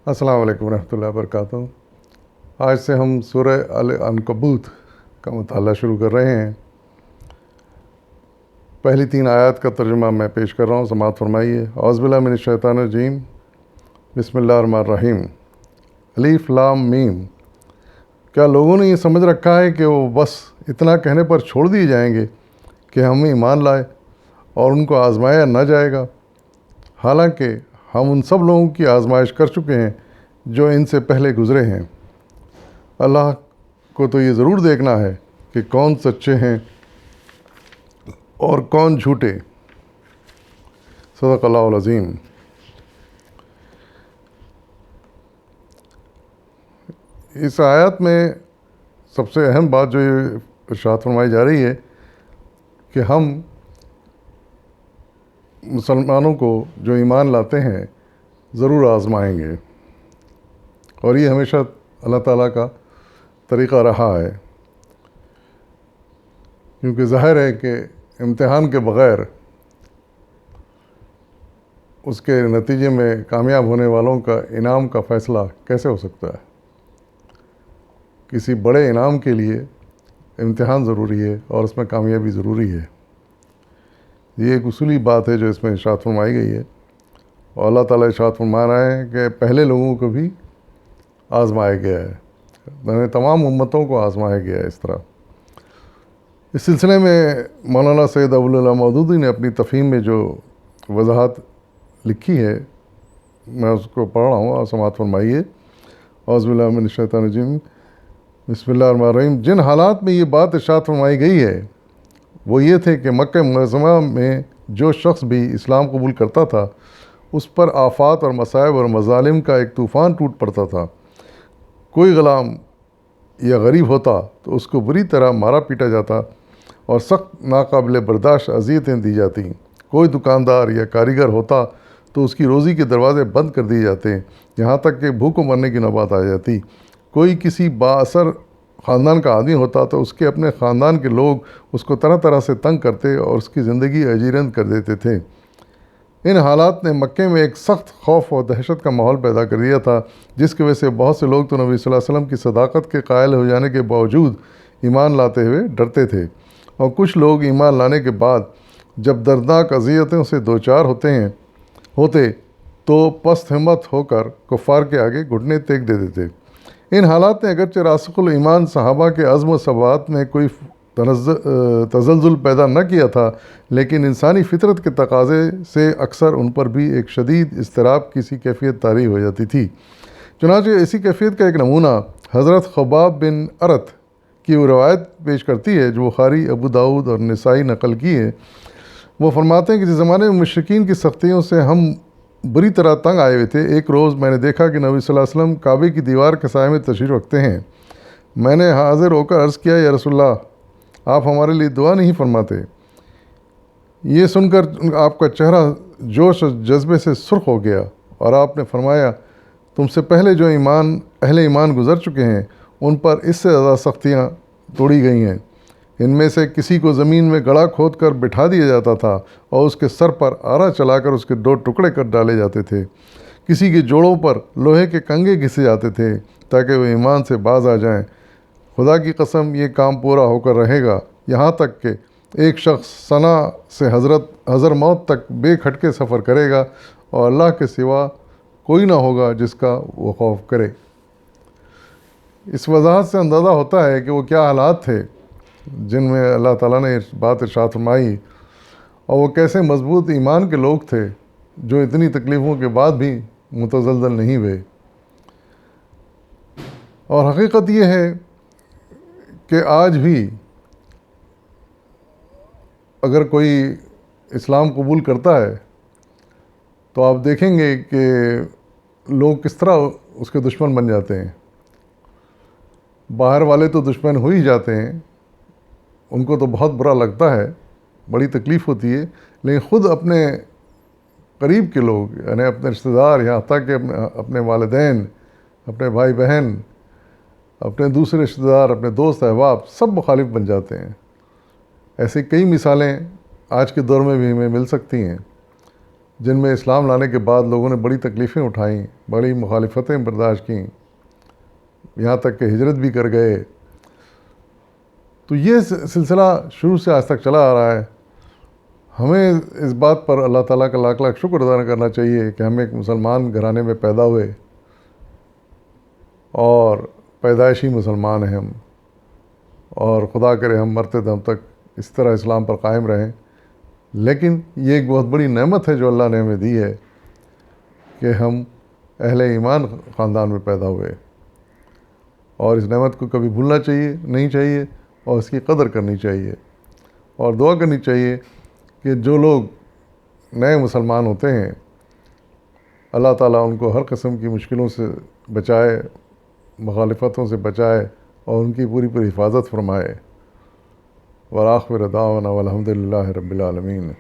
السلام علیکم ورحمۃ اللہ وبرکاتہ۔ آج سے ہم سورہ العنکبوت کا مطالعہ شروع کر رہے ہیں۔ پہلی 3 آیات کا ترجمہ میں پیش کر رہا ہوں، سماعت فرمائیے۔ اعوذ باللہ من الشیطان الرجیم، بسم اللہ الرحمن الرحیم۔ الف لام میم۔ کیا لوگوں نے یہ سمجھ رکھا ہے کہ وہ بس اتنا کہنے پر چھوڑ دیے جائیں گے کہ ہم ایمان لائے اور ان کو آزمایا نہ جائے گا؟ حالانکہ ہم ان سب لوگوں کی آزمائش کر چکے ہیں جو ان سے پہلے گزرے ہیں۔ اللہ کو تو یہ ضرور دیکھنا ہے کہ کون سچے ہیں اور کون جھوٹے۔ صدق اللہ العظیم۔ اس آیت میں سب سے اہم بات جو یہ ارشاد فرمائی جا رہی ہے کہ ہم مسلمانوں کو جو ایمان لاتے ہیں ضرور آزمائیں گے، اور یہ ہمیشہ اللہ تعالیٰ کا طریقہ رہا ہے، کیونکہ ظاہر ہے کہ امتحان کے بغیر اس کے نتیجے میں کامیاب ہونے والوں کا انعام کا فیصلہ کیسے ہو سکتا ہے؟ کسی بڑے انعام کے لیے امتحان ضروری ہے اور اس میں کامیابی ضروری ہے۔ یہ ایک اصولی بات ہے جو اس میں ارشاد فرمائی گئی ہے، اور اللہ تعالیٰ ارشاد فرما رہا ہے کہ پہلے لوگوں کو بھی آزمایا گیا ہے، یعنی تمام امتوں کو آزمایا گیا ہے۔ اس طرح اس سلسلے میں مولانا سید ابوالعلا مودودی نے اپنی تفہیم میں جو وضاحت لکھی ہے، میں اس کو پڑھ رہا ہوں اور سماعت فرمائیے۔ اعوذ باللہ من الشیطان الرجیم، بسم اللہ الرحمن الرحیم۔ جن حالات میں یہ بات ارشاد فرمائی گئی ہے وہ یہ تھے کہ مکہ معظمہ میں جو شخص بھی اسلام قبول کرتا تھا اس پر آفات اور مصائب اور مظالم کا ایک طوفان ٹوٹ پڑتا تھا۔ کوئی غلام یا غریب ہوتا تو اس کو بری طرح مارا پیٹا جاتا اور سخت ناقابل برداشت اذیتیں دی جاتیں۔ کوئی دکاندار یا کاریگر ہوتا تو اس کی روزی کے دروازے بند کر دیے جاتے، یہاں تک کہ بھوک مرنے کی نوبت آ جاتی۔ کوئی کسی با اثر خاندان کا آدمی ہوتا تو اس کے اپنے خاندان کے لوگ اس کو طرح طرح سے تنگ کرتے اور اس کی زندگی اجیرند کر دیتے تھے۔ ان حالات نے مکے میں ایک سخت خوف اور دہشت کا ماحول پیدا کر دیا تھا، جس کی وجہ سے بہت سے لوگ تو نبی صلی اللہ علیہ وسلم کی صداقت کے قائل ہو جانے کے باوجود ایمان لاتے ہوئے ڈرتے تھے، اور کچھ لوگ ایمان لانے کے بعد جب دردناک اذیتوں سے دوچار ہوتے تو پست ہمت ہو کر کفار کے آگے گھٹنے ٹیک دیتے تھے۔ ان حالات نے اگرچہ راسخ الایمان صحابہ کے عزم و ثبات میں کوئی تزلزل پیدا نہ کیا تھا، لیکن انسانی فطرت کے تقاضے سے اکثر ان پر بھی ایک شدید اضطراب کی سی کیفیت طاری ہو جاتی تھی۔ چنانچہ اسی کیفیت کا ایک نمونہ حضرت خباب بن ارت کی وہ روایت پیش کرتی ہے جو بخاری، ابو داؤد اور نسائی نقل کی ہے۔ وہ فرماتے ہیں کہ جس زمانے میں مشرکین کی سختیوں سے ہم بری طرح تنگ آئے ہوئے تھے، ایک روز میں نے دیکھا کہ نبی صلی اللہ علیہ وسلم کعبے کی دیوار کے سائے میں تشریف رکھتے ہیں۔ میں نے حاضر ہو کر عرض کیا، یا رسول اللہ، آپ ہمارے لیے دعا نہیں فرماتے؟ یہ سن کر آپ کا چہرہ جوش اور جذبے سے سرخ ہو گیا، اور آپ نے فرمایا، تم سے پہلے جو اہل ایمان گزر چکے ہیں ان پر اس سے زیادہ سختیاں توڑی گئی ہیں۔ ان میں سے کسی کو زمین میں گڑھا کھود کر بٹھا دیا جاتا تھا اور اس کے سر پر آرا چلا کر اس کے 2 ٹکڑے کر ڈالے جاتے تھے۔ کسی کے جوڑوں پر لوہے کے کنگے گھسے جاتے تھے تاکہ وہ ایمان سے باز آ جائیں۔ خدا کی قسم یہ کام پورا ہو کر رہے گا، یہاں تک کہ ایک شخص صنع سے حضر موت تک بے کھٹکے سفر کرے گا اور اللہ کے سوا کوئی نہ ہوگا جس کا وہ خوف کرے۔ اس وضاحت سے اندازہ ہوتا ہے کہ وہ کیا حالات تھے جن میں اللہ تعالیٰ نے بات ارشاد فرمائی، اور وہ کیسے مضبوط ایمان کے لوگ تھے جو اتنی تکلیفوں کے بعد بھی متزلزل نہیں ہوئے۔ اور حقیقت یہ ہے کہ آج بھی اگر کوئی اسلام قبول کرتا ہے تو آپ دیکھیں گے کہ لوگ کس طرح اس کے دشمن بن جاتے ہیں۔ باہر والے تو دشمن ہو ہی جاتے ہیں، ان کو تو بہت برا لگتا ہے، بڑی تکلیف ہوتی ہے، لیکن خود اپنے قریب کے لوگ، یعنی اپنے رشتہ دار، یہاں تک کہ اپنے والدین، اپنے بھائی بہن، اپنے دوسرے رشتہ دار، اپنے دوست احباب، سب مخالف بن جاتے ہیں۔ ایسی کئی مثالیں آج کے دور میں بھی ہمیں مل سکتی ہیں۔ جن میں اسلام لانے کے بعد لوگوں نے بڑی تکلیفیں اٹھائیں، بڑی مخالفتیں برداشت کیں، یہاں تک کہ ہجرت بھی کر گئے. تو یہ سلسلہ شروع سے آج تک چلا آ رہا ہے. ہمیں اس بات پر اللہ تعالیٰ کا لاکھ لاکھ شکر ادا کرنا چاہیے کہ ہم ایک مسلمان گھرانے میں پیدا ہوئے اور پیدائشی مسلمان ہیں ہم، اور خدا کرے ہم مرتے دم تک اس طرح اسلام پر قائم رہیں. لیکن یہ ایک بہت بڑی نعمت ہے جو اللہ نے ہمیں دی ہے کہ ہم اہل ایمان خاندان میں پیدا ہوئے، اور اس نعمت کو کبھی بھولنا نہیں چاہیے، اور اس کی قدر کرنی چاہیے، اور دعا کرنی چاہیے کہ جو لوگ نئے مسلمان ہوتے ہیں اللہ تعالیٰ ان کو ہر قسم کی مشکلوں سے بچائے، مخالفتوں سے بچائے، اور ان کی پوری حفاظت فرمائے. وآخر دعوانا والحمد للہ رب العالمین.